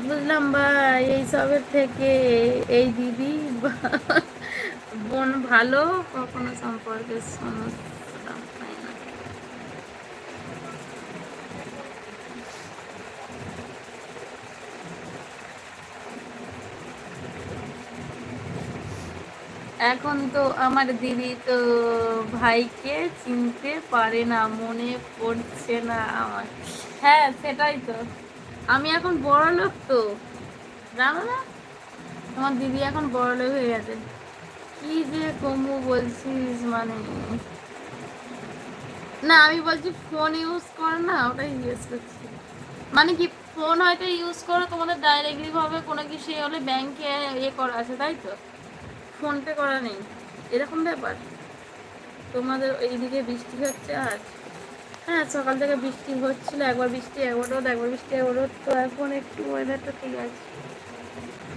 বুঝলাম ভাই, এইসবের থেকে এই দিদি বোন ভালো, কখনো সম্পর্কের সমস্যা হয় না। এখন তো আমার দিদি তো ভাইকে চিনতে পারে না, মনে পড়ছে না আমার। হ্যাঁ সেটাই তো, আমি এখন বড় লোক তো, জানো না, তোমার দিদি এখন বড় লোক হয়ে গেছে। কি যে কমু বলছিস মানে, না আমি বলছি ফোন ইউজ করো না, ওটাই জিজ্ঞেস করছি। মানে কি, ফোন হয়তো ইউজ করো তোমাদের ডাইরেক্টলি ভাবে কোনো কিছু হলে ব্যাংকে ইয়ে করা আছে তাই তো, ফোন পে করা নেই, এরকম ব্যাপার। তোমাদের এইদিকে বৃষ্টি হচ্ছে আজ? হ্যাঁ সকাল থেকে বৃষ্টি হচ্ছিল, একবার বৃষ্টি একবার রোদ, একবার বৃষ্টি একবার রোদ, তো এখন একটু ওয়েদারটা ঠিক আছে।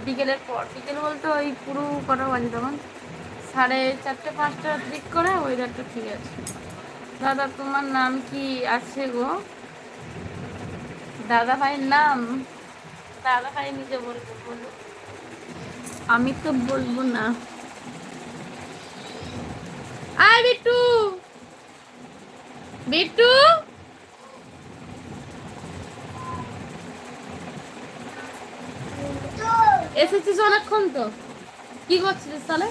বিকেলের পর, বিকেল বলতে ওই পুরো কটা বাজে তখন 4:30-5টার দিক করে ওয়েদারটা ঠিক আছে। দাদা তোমার নাম কি আছে গো? দাদা ভাইয়ের নাম, দাদা ভাই নিজে বলবো, বলো, আমি তো বলবো না। আয় বিট্টু, বিট্টু এসেছিস অনেকক্ষণ তো, কি করছিস তাহলে?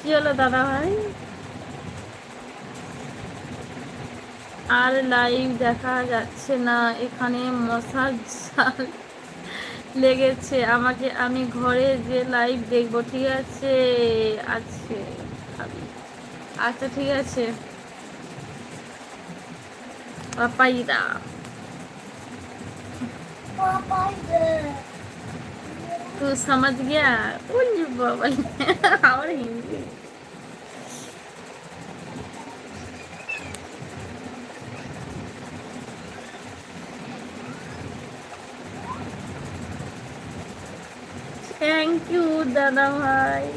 কি হলো দাদা ভাই? আর লাইভ দেখা যাচ্ছে না, এখানে মশার জাল লেগেছে আমাকে, আমি ঘরে যে লাইভ দেখবো, ঠিক আছে? আছে আচ্ছা ঠিক আছে পাপাইদা, तू समझ गया? उल्लू बाबा और हिंदी। थैंक यू दादा भाई।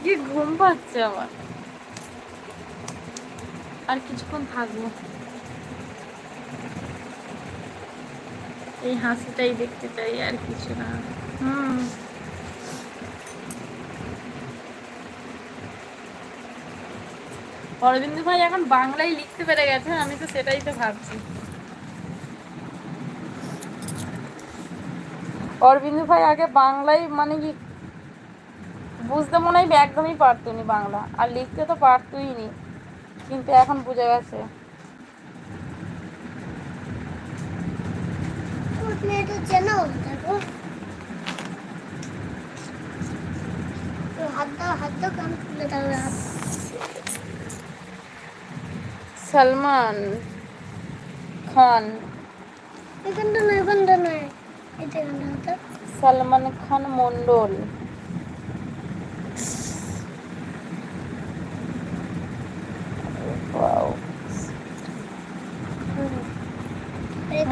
কি ঘুম পাচ্ছে আমার, আর কিছুক্ষণ থাকবো, এই হাসিটাই দেখতে চাই আর কিছু না। অরবিন্দ ভাই এখন বাংলায় লিখতে পেরে গেছে, আমি তো সেটাই তো ভাবছি। অরবিন্দ ভাই আগে বাংলায় মানে কি বুঝতে মনে হয় একদমই পারতো নি বাংলা, আর লিখতে তো পারতোই নি, কিন্তু এখন বুঝে গেছে। সলমান খান, সলমান খান মন্ডল,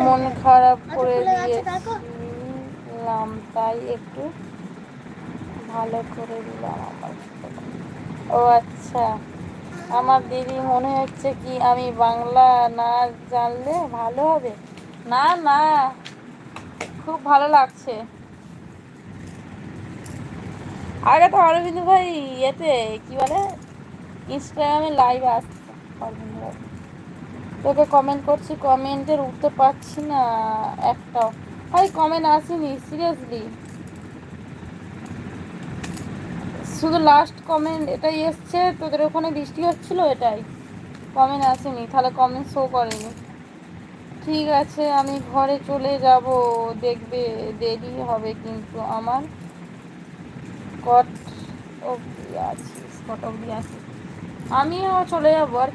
মন খারাপ করে দিয়েছিলাম তাই একটু ভালো করে দিলাম আমার। ও আচ্ছা, আমার দিদি মনে হচ্ছে কি আমি বাংলা না জানলে ভালো হবে? না না, খুব ভালো লাগছে। আগে তো অরবিন্দ ভাই এতে কি বলে ইনস্টাগ্রামে লাইভ আসছে অরবিন্দ ভাই, তোকে কমেন্ট করছি, কমেন্টের উত্তর পাচ্ছি না একটাও। ভাই কমেন্ট আসেনি সিরিয়াসলি, শুধু লাস্ট কমেন্ট এটাই এসছে, তোদের ওখানে বৃষ্টি হচ্ছিল এটাই, কমেন্ট আসেনি, তাহলে কমেন্ট শো করেনি। ঠিক আছে আমি ঘরে চলে যাব, দেখবে দেরি হবে কিন্তু আমার। কট অবধি আছিস, কট অবধি আছিস? আমিও চলে যাবো আর